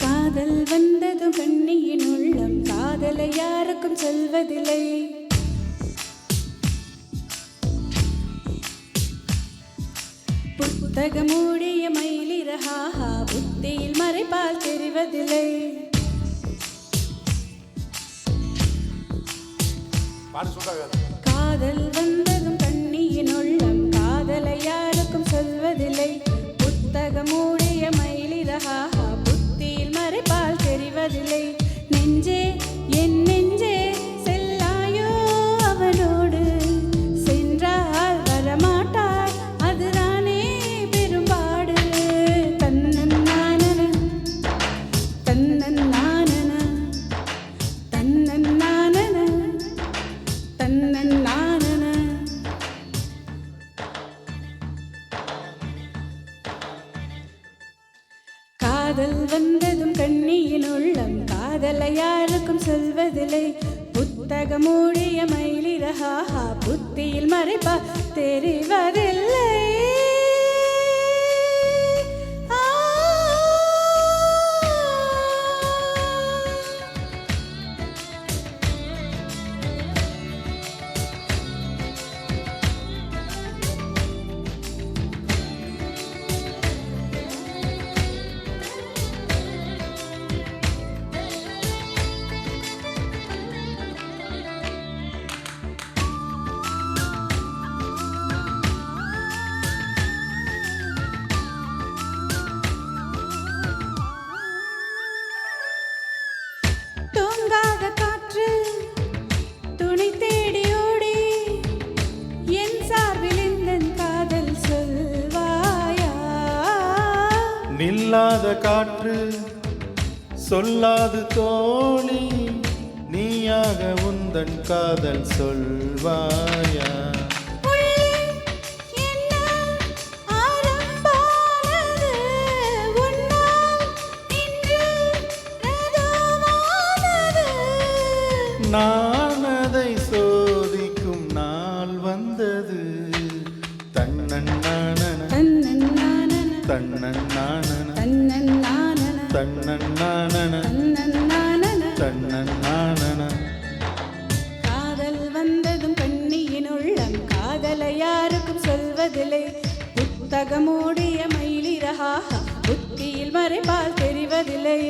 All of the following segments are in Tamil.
காதல் வந்ததும் கண்ணியின் உள்ளம் காதலை யாருக்கும் சொல்வதில்லை. புத்தகம் மூடிய மயிலிறஹாஹா புத்தியில் மறைப்பால் தெரிவதில்லை. காதல் வந்ததும் கண்ணியின் உள்ளம் காதலை யாருக்கும் சொல்வதில்லை. புத்தகம் மூடிய மயிலிறஹாஹா மறைப்பால் தெரிவதில்லை. நெஞ்சே என் நெஞ்சே செல்லாயோ அவனோடு, சென்றால் வரமாட்டாய் அதுதானே பெரும்பாடு. தன்னன் நானன தன்னன் நானன தன்னன் நானன தன்னன் நானன. காதல் வந்ததும் கண்ணியின் உள்ளம் காதலை யாருக்கும் சொல்வதில்லை. புத்தகம் மூடிய மயிலிறஹாஹா புத்தியில் மறைப்பா தெரிவதில்லை. நில்லாத காற்று சொல்லாது தோழி, நீயாக உந்தன் காதல் சொல்வாயா? நான் அதை சோதிக்கும் நாள் வந்தது. தன்னன் நானன தன்னன் நானன தன்னன் நானன தன்னன் நானன. காதல் வந்ததும் கண்ணியின் உள்ளம் காதலை யாருக்கும் சொல்வதில்லை. புத்தகம் மூடிய மயிலிறஹாஹா புத்தியில் மறைப்பால் தெரிவதில்லை.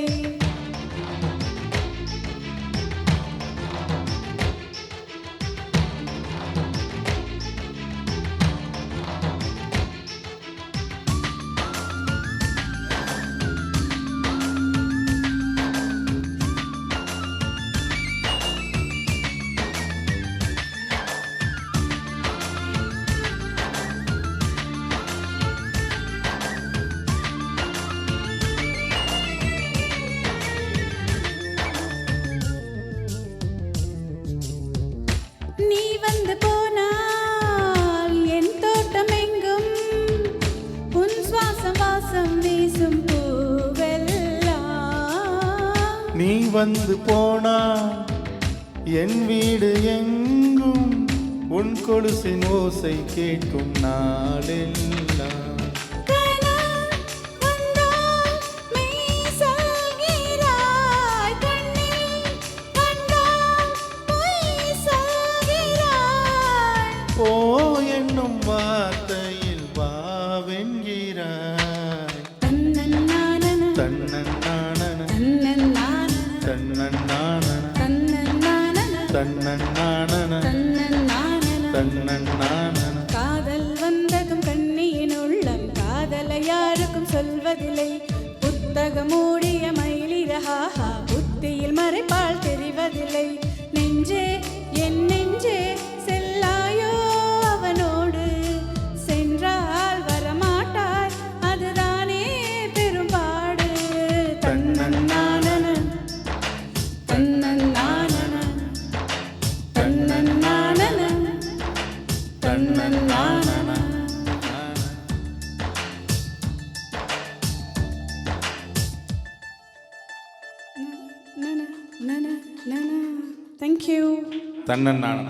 நீ வந்து போனால் என் தோட்டம் எங்கும் உன் சுவாசம் வாசம் வீசும் பூவெல்லாம். நீ வந்து போனால் என் வீடு எங்கும் உன் கொலுசின் ஓசை கேட்கும் நாளெல்லாம். ஓ என்னும் வார்த்தையில் வாவென்கிறாய். தன்னன் நானன தன்னன் நானன தன்னன் நானன தன்னன் நானன தன்னன் நானன தன்னன் நானன தன்னன் நானன தன்னன் நானன. காதல் வந்ததும் கண்ணியின் உள்ளம் காதலை யாருக்கும் சொல்வதில்லை. புத்தகம் மூடிய மயிலிறஹாஹா புத்தியில் மறைப்பால் தெரிவதில்லை. நெஞ்சே என் நெஞ்சே செல்லாயோ அவனோடு, சென்றால் வரமாட்டாய் அதுதானே பெரும்பா தேங்க்யூ. தன்னன் நானன